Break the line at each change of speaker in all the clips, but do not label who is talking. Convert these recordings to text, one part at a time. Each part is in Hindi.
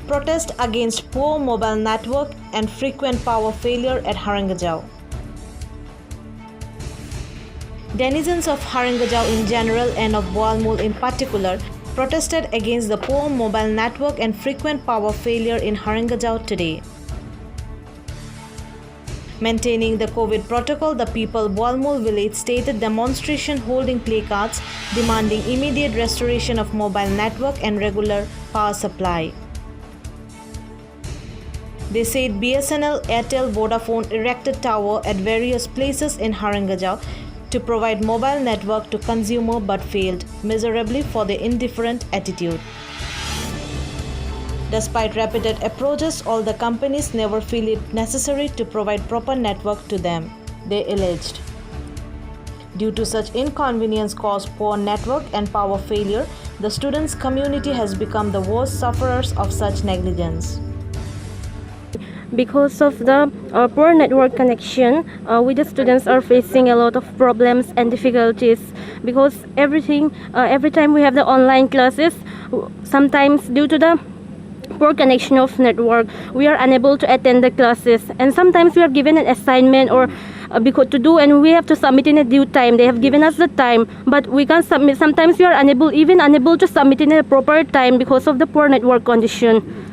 Protest against poor mobile network and frequent power failure at Haringajau. Denizens of Haringajau in general and of Boalmul in particular protested against the poor mobile network and frequent power failure in Haringajau today. Maintaining the COVID protocol, the people Boalmul village stated demonstration holding placards demanding immediate restoration of mobile network and regular power supply. They said BSNL, Airtel, Vodafone erected tower at various places in Haringajau to provide mobile network to consumer but failed miserably for their indifferent attitude. Despite repeated approaches, all the companies never feel it necessary to provide proper network to them, they alleged. Due to such inconvenience caused poor network and power failure, the students' community has become the worst sufferers of such negligence.
Because of the poor network connection, we the students are facing a lot of problems and difficulties, because every time we have the online classes, sometimes due to the poor connection of network, we are unable to attend the classes, and sometimes we are given an assignment or because to do, and we have to submit in a due time. They have given us the time, but we can't submit. Sometimes we are unable to submit in a proper time because of the poor network condition.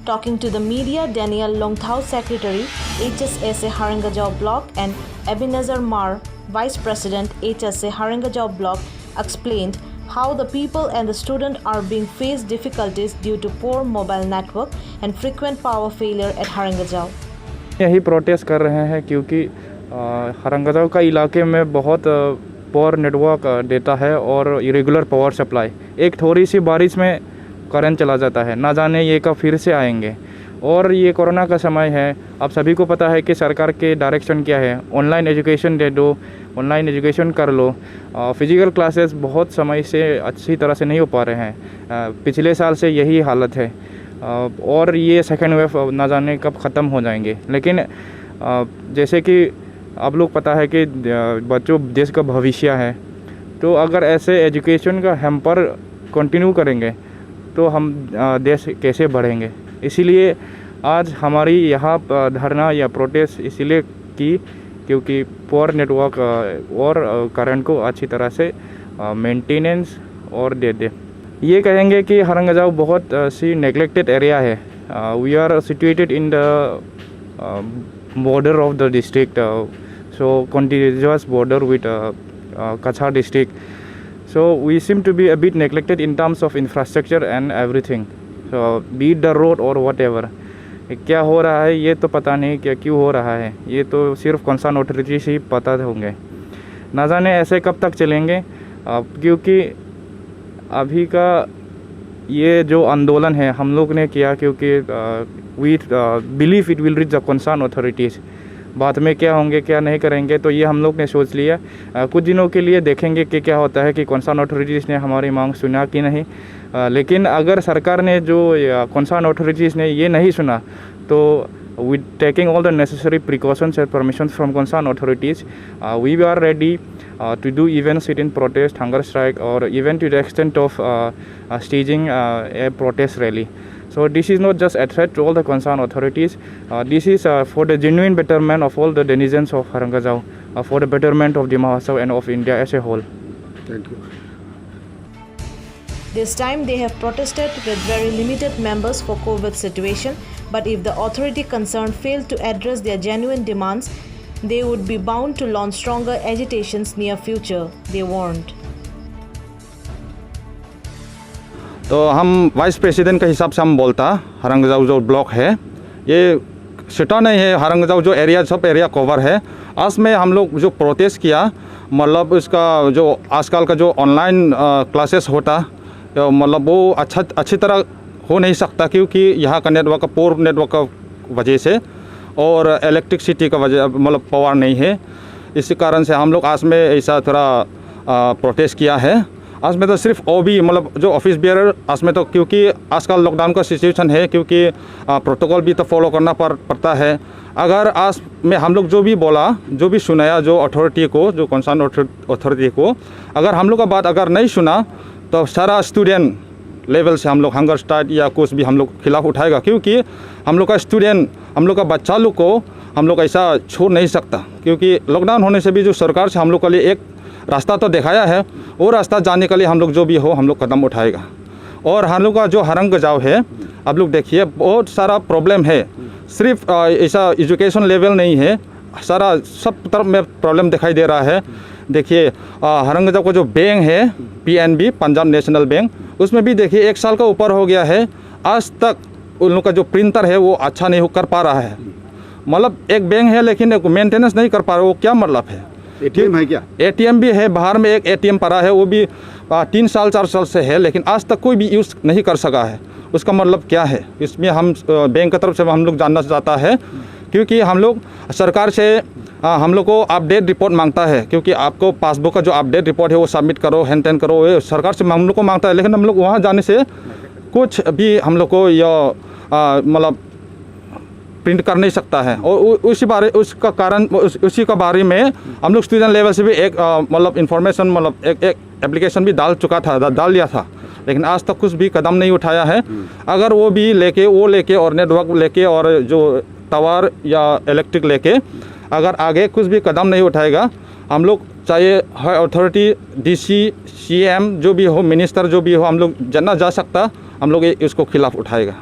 Talking to the media, Daniel Longthau, Secretary, HSSA Haringajau Block, and Ebenezer Mar, Vice President, HSA Haringajau Block, explained how the people and the student are being faced difficulties due to poor mobile network and frequent power failure at Haringajau.
यही प्रोटेस्ट कर रहे हैं क्योंकि हारंगजाऊ का इलाके में बहुत पोर नेटवर्क देता है और इरेगुलर पावर सप्लाई। एक थोड़ी सी बारिश में करंट चला जाता है, ना जाने ये कब फिर से आएंगे। और ये कोरोना का समय है, आप सभी को पता है कि सरकार के डायरेक्शन क्या है, ऑनलाइन एजुकेशन दे दो, ऑनलाइन एजुकेशन कर लो। फिजिकल क्लासेस बहुत समय से अच्छी तरह से नहीं हो पा रहे हैं, पिछले साल से यही हालत है, और ये सेकेंड वेव ना जाने कब ख़त्म हो जाएंगे। लेकिन जैसे कि आप लोग पता है कि बच्चों देश का भविष्य है, तो अगर ऐसे एजुकेशन का हैम्पर कंटिन्यू करेंगे तो हम देश कैसे बढ़ेंगे। इसीलिए आज हमारी यहाँ धरना या प्रोटेस्ट इसीलिए की क्योंकि पुअर नेटवर्क और करंट को अच्छी तरह से मेंटेनेंस और दे दे। ये कहेंगे कि हारंगजाऊ बहुत सी नेग्लेक्टेड एरिया है। We are situated in the border of the district, so continuous border with Cachar district. So we seem to be a bit neglected in terms of infrastructure and everything. So be it the road or whatever. क्या हो रहा है ये तो पता नहीं, क्या क्यों हो रहा है ये तो सिर्फ कंसर्न अथॉरिटी से ही पता होंगे। ना जाने ऐसे कब तक चलेंगे, क्योंकि अभी का ये जो आंदोलन है हम लोग ने किया क्योंकि we believe it will reach the concern authorities. बाद में क्या होंगे क्या नहीं करेंगे तो ये हम लोग ने सोच लिया। कुछ दिनों के लिए देखेंगे कि क्या होता है कि कंसर्न अथॉरिटीज़ ने हमारी मांग सुना कि नहीं। लेकिन अगर सरकार ने जो कंसर्न अथॉरिटीज़ ने ये नहीं सुना तो with taking all the necessary precautions and permissions from concern authorities we are ready to do even sit-in protest, hunger strike, or even to the extent of staging a protest rally. So this is not just a threat to all the concerned authorities. This is for the genuine betterment of all the denizens of Haringajau, for the betterment of Dima Hasao and of India as a whole.
Thank you.
This time they have protested with very limited members for COVID situation, but if the authority concerned failed to address their genuine demands, they would be bound to launch stronger agitations near future, they warned.
तो हम वाइस प्रेसिडेंट के हिसाब से हम बोलता हारंगजाऊ जो ब्लॉक है ये सिटा नहीं है, हारंगजाऊ जो एरिया सब एरिया कवर है। आज में हम लोग जो प्रोटेस्ट किया मतलब इसका जो आजकल का जो ऑनलाइन क्लासेस होता मतलब वो अच्छी तरह हो नहीं सकता क्योंकि यहाँ का नेटवर्क पोर नेटवर्क का वजह से और इलेक्ट्रिसिटी का वजह मतलब पावर नहीं है। इसी कारण से हम लोग आज में ऐसा थोड़ा प्रोटेस्ट किया है। आज में तो सिर्फ ओबी मतलब जो ऑफिस बियरर आज में तो क्योंकि आजकल लॉकडाउन का सिचुएशन है क्योंकि प्रोटोकॉल भी तो फॉलो करना पड़ता है। अगर आज में हम लोग जो भी बोला जो भी सुनाया जो अथॉरिटी को जो कंसर्न अथॉरिटी को अगर हम लोग का बात अगर नहीं सुना तो सारा स्टूडेंट लेवल से हम लोग हंगर स्ट्राइक या कुछ भी हम लोग खिलाफ उठाएगा, क्योंकि हम लोग का स्टूडेंट, हम लोग का बच्चा लोग को हम लोग ऐसा छोड़ नहीं सकता। क्योंकि लॉकडाउन होने से भी जो सरकार से हम लोग के लिए एक रास्ता तो दिखाया है, वो रास्ता जाने के लिए हम लोग जो भी हो हम लोग कदम उठाएगा। और हम लोग का जो हरंगजाव है, आप लोग देखिए बहुत सारा प्रॉब्लम है, सिर्फ ऐसा एजुकेशन लेवल नहीं है, सारा सब तरफ में प्रॉब्लम दिखाई दे रहा है। देखिए हरंगजाव का जो बैंक है PNB, पंजाब नेशनल बैंक, उसमें भी देखिए 1 साल का ऊपर हो गया है, आज तक उन लोग का जो प्रिंटर है वो अच्छा नहीं कर पा रहा है। मतलब एक बैंक है लेकिन मेंटेनेंस नहीं कर पा रहा, वो क्या मतलब है?
ATM है क्या?
ATM भी है, बाहर में एक ATM पड़ा है, वो भी 3 साल 4 साल से है, लेकिन आज तक कोई भी यूज़ नहीं कर सका है। उसका मतलब क्या है? इसमें हम बैंक की तरफ से हम लोग जानना चाहता है, क्योंकि हम लोग सरकार से हम लोग को अपडेट रिपोर्ट मांगता है, क्योंकि आपको पासबुक का जो अपडेट रिपोर्ट है वो सबमिट करो, हैंड टेन करो, ये सरकार से हम लोग को मांगता है। लेकिन हम लोग वहाँ जाने से कुछ भी हम लोग को यह मतलब प्रिंट कर नहीं सकता है। और उसी का बारे में हम लोग स्टूडेंट लेवल से भी एक मतलब इंफॉर्मेशन मतलब एक एप्लीकेशन भी डाल दिया था, लेकिन आज तक कुछ भी कदम नहीं उठाया है। अगर वो भी लेके और नेटवर्क लेके और जो टावर या इलेक्ट्रिक लेके अगर आगे कुछ भी कदम नहीं उठाएगा, हम लोग चाहे अथॉरिटी DC CM जो भी हो, मिनिस्टर जो भी हो, हम लोग जना जा सकता, हम लोग इसको खिलाफ उठाएगा।